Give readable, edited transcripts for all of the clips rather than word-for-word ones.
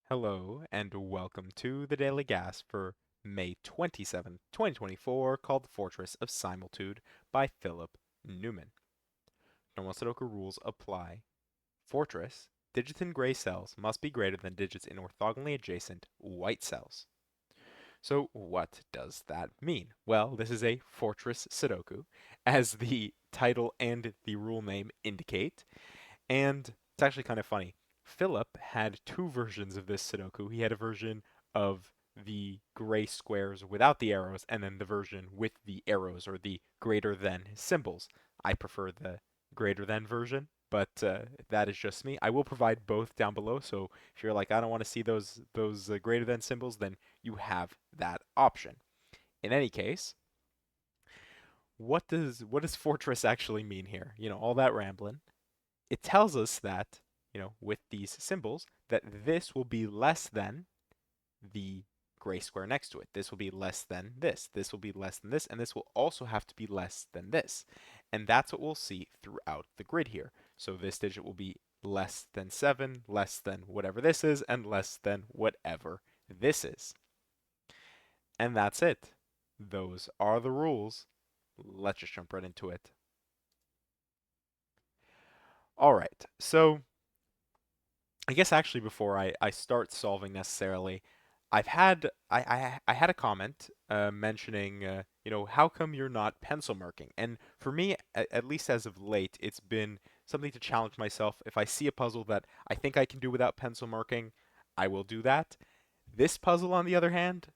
Hello and welcome to the Daily Gas for May 27th, 2024, called The Fortress of Similitude by Philip Newman. Normal Sudoku rules apply. Fortress, digits in gray cells must be greater than digits in orthogonally adjacent white cells. So what does that mean? Well, this is a Fortress Sudoku, as the title and the rule name indicate, and it's actually kind of funny. Philip had two versions of this Sudoku. He had a version of the gray squares without the arrows, and then the version with the arrows or the greater than symbols. I prefer the greater than version, but that is just me. I will provide both down below, so if you're like, I don't want to see those greater than symbols, then you have that option. In any case, what does fortress actually mean here? All that rambling. It tells us that, with these symbols, that this will be less than the gray square next to it. This will be less than this. This will be less than this. And this will also have to be less than this. And that's what we'll see throughout the grid here. So this digit will be less than 7, less than whatever this is, and less than whatever this is. And that's it. Those are the rules. Let's just jump right into it. All right, so I guess actually before I start solving necessarily, I had a comment mentioning how come you're not pencil marking? And for me, at least as of late, it's been something to challenge myself. If I see a puzzle that I think I can do without pencil marking, I will do that. This puzzle, on the other hand,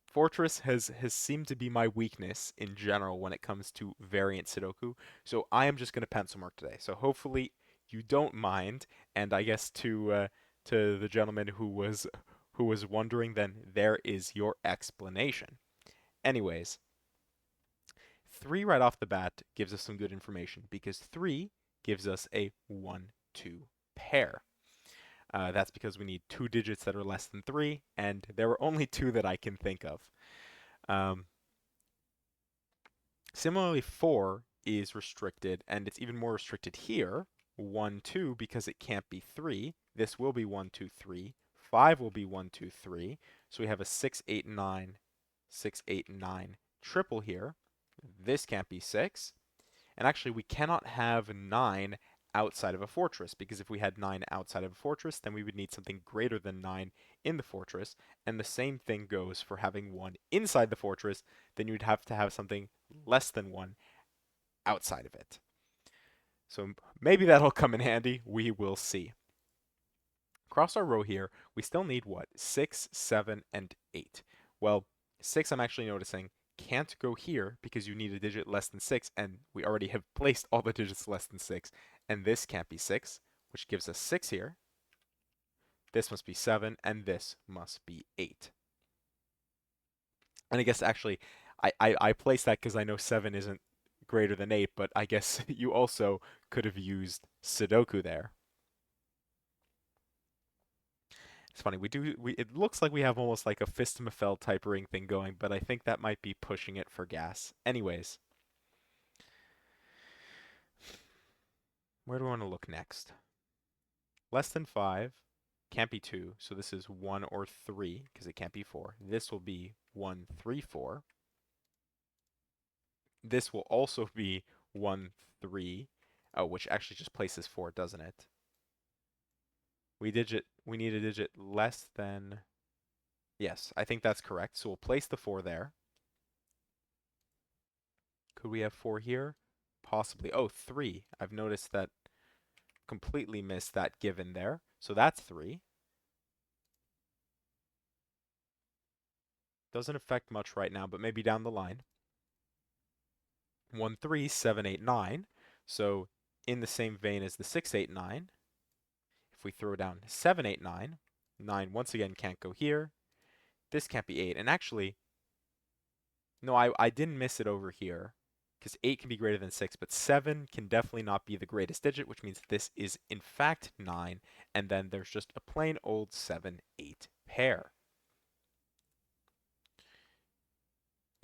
Fortress has seemed to be my weakness in general when it comes to variant Sudoku, so I am just going to pencil mark today. So hopefully you don't mind, and I guess to the gentleman who was wondering, then there is your explanation. Anyways, 3 right off the bat gives us some good information because 3 gives us a 1-2 pair. That's because we need 2 digits that are less than 3, and there are only 2 that I can think of. Um, Similarly, 4 is restricted, and it's even more restricted here. 1, 2, because it can't be 3. This will be 1, 2, 3. 5 will be 1, 2, 3. So we have a 6, 8, 9, 6, 8, 9 triple here. This can't be 6. And actually, we cannot have 9 outside of a fortress, because if we had 9 outside of a fortress, then we would need something greater than 9 in the fortress. And the same thing goes for having 1 inside the fortress, then you'd have to have something less than 1 outside of it. So maybe that'll come in handy. We will see. Across our row here, we still need what? 6, 7, and 8. Well, 6 I'm actually noticing can't go here because you need a digit less than 6, and we already have placed all the digits less than 6. And this can't be 6, which gives us 6 here. This must be 7, and this must be 8. And I guess actually, I placed that because I know 7 isn't greater than 8, but I guess you also could have used Sudoku there. It's funny, it looks like we have almost like a Fistmafel type ring thing going, but I think that might be pushing it for gas. Anyways, where do I want to look next? Less than 5 can't be 2, so this is 1 or 3 because it can't be 4. This will be 1, 3, 4. This will also be 1, 3. Oh, which actually just places 4, doesn't it? We need a digit less than. Yes, I think that's correct. So we'll place the 4 there. Could we have 4 here? Possibly. Oh, 3. I've noticed that completely missed that given there. So that's 3. Doesn't affect much right now, but maybe down the line. 1, 3, 7, 8, 9. So in the same vein as the 6, 8, 9, if we throw down 7, 8, 9, 9 once again can't go here. This can't be 8. And actually, no, I didn't miss it over here because 8 can be greater than 6, but 7 can definitely not be the greatest digit, which means this is in fact 9, and then there's just a plain old 7, 8 pair.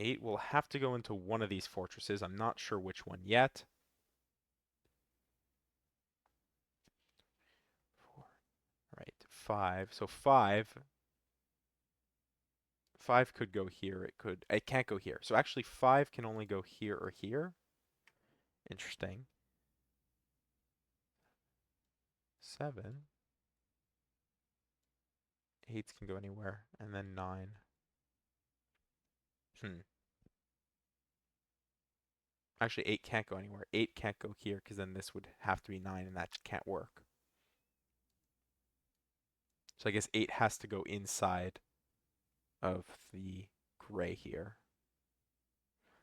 8 will have to go into one of these fortresses. I'm not sure which one yet. 4. All right, 5. So 5 could go here. It can't go here. So actually 5 can only go here or here. Interesting. 7. 8 can go anywhere. And then 9. Hmm. Actually, 8 can't go anywhere. 8 can't go here because then this would have to be 9 and that can't work. So I guess 8 has to go inside of the gray here.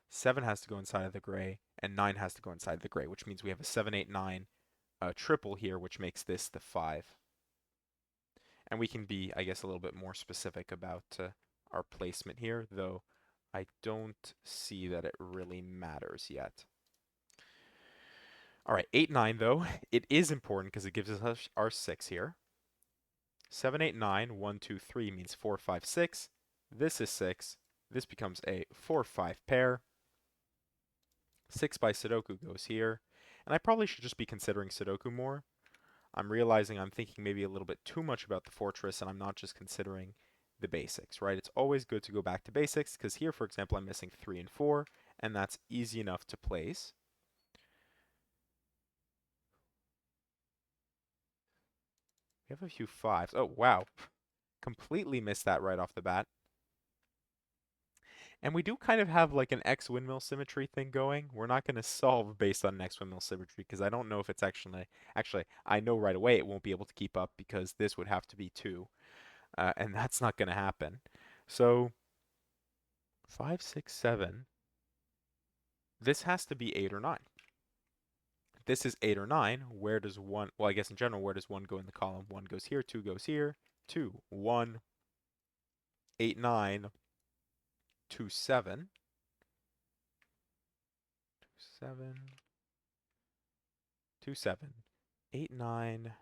7 has to go inside of the gray, and 9 has to go inside of the gray, which means we have a 7, 8, 9 triple here, which makes this the 5. And we can be, I guess, a little bit more specific about our placement here, though I don't see that it really matters yet. All right, 8, 9, though, it is important because it gives us our 6 here. 7, 8, 9, 1, 2, 3 means 4, 5, 6. This is 6. This becomes a 4, 5 pair. 6 by Sudoku goes here. And I probably should just be considering Sudoku more. I'm realizing I'm thinking maybe a little bit too much about the fortress and I'm not just considering the basics, right? It's always good to go back to basics because here, for example, I'm missing 3 and 4, and that's easy enough to place. We have a few 5s. Oh, wow. Completely missed that right off the bat. And we do kind of have like an X windmill symmetry thing going. We're not going to solve based on an X windmill symmetry because I don't know if it's actually, I know right away it won't be able to keep up because this would have to be 2. And that's not going to happen. So 5, 6, 7. This has to be 8 or 9. This is 8 or 9. Where does 1, well, I guess in general, where does 1 go in the column? 1 goes here, 2 goes here, 2, 1, 8, 9, 2, 7. 7, 2, 7, 8, 9,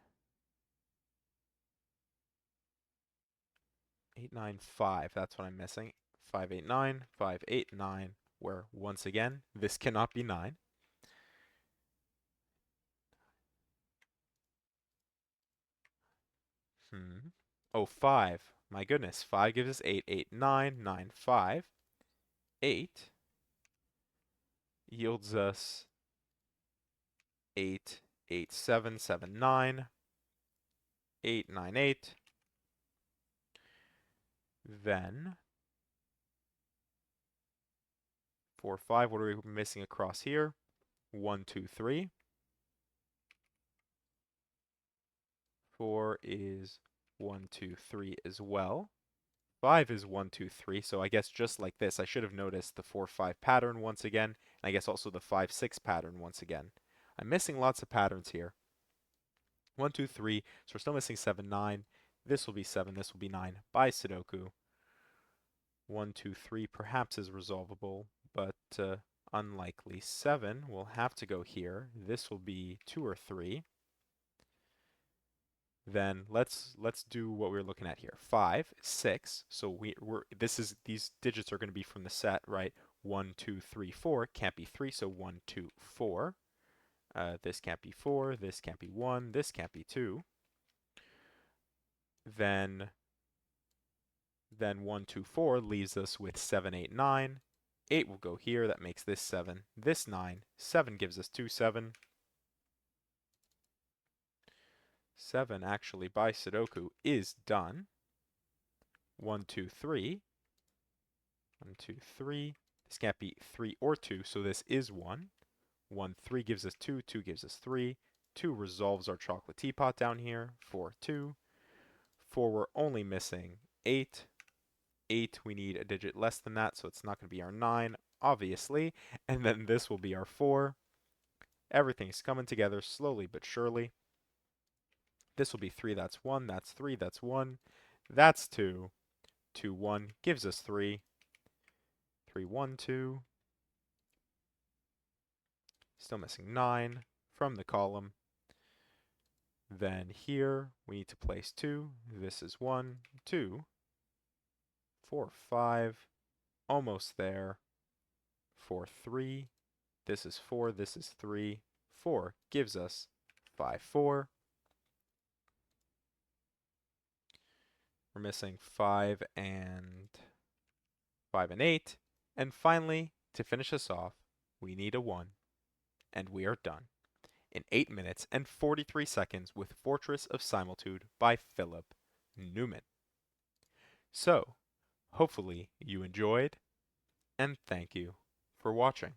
8, 9, 5. That's what I'm missing. 5, 8, 9, 5, 8, 9, where once again, this cannot be 9. Oh, 5. My goodness. 5 gives us 8, 8, 9, 9, 5. 8 yields us 8, 8, 7, 7, 9, 8, 9, 8. Then 4, 5. What are we missing across here? 1, 2, 3. 4 is 1, 2, 3 as well. 5 is 1, 2, 3. So I guess just like this, I should have noticed the 4, 5 pattern once again. And I guess also the 5, 6 pattern once again. I'm missing lots of patterns here. 1, 2, 3. So we're still missing 7, 9. This will be 7. This will be 9 by Sudoku. 1, 2, 3 perhaps is resolvable, but unlikely. 7 will have to go here. This will be 2 or 3. Then let's do what we're looking at here. 5, 6. So these digits are going to be from the set, right? 1, 2, 3, 4. Can't be 3, so 1, 2, 4. This can't be 4. This can't be 1. This can't be 2. Then 1, 2, 4 leaves us with 7, 8, 9. 8 will go here. That makes this 7. This 9. 7 gives us 2, 7. 7 actually by Sudoku is done. 1, 2, 3. 1, 2, 3. This can't be 3 or 2, so this is 1. 1, 3 gives us 2. 2 gives us 3. 2 resolves our chocolate teapot down here. 4, 2. 4, we're only missing 8. 8, we need a digit less than that, so it's not going to be our 9, obviously. And then this will be our 4. Everything's coming together slowly but surely. This will be 3, that's 1, that's 3, that's 1, that's 2. 2, 1 gives us 3. 3, 1, 2. Still missing 9 from the column. Then here we need to place 2. This is 1, 2, 4, 5. Almost there. 4, 3. This is 4. This is 3. 4 gives us 5, 4. We're missing 5 and 8. And finally, to finish us off, we need a 1. And we are done. In 8 minutes and 43 seconds with Fortress of Similitude by Philip Newman. So, hopefully you enjoyed, and thank you for watching.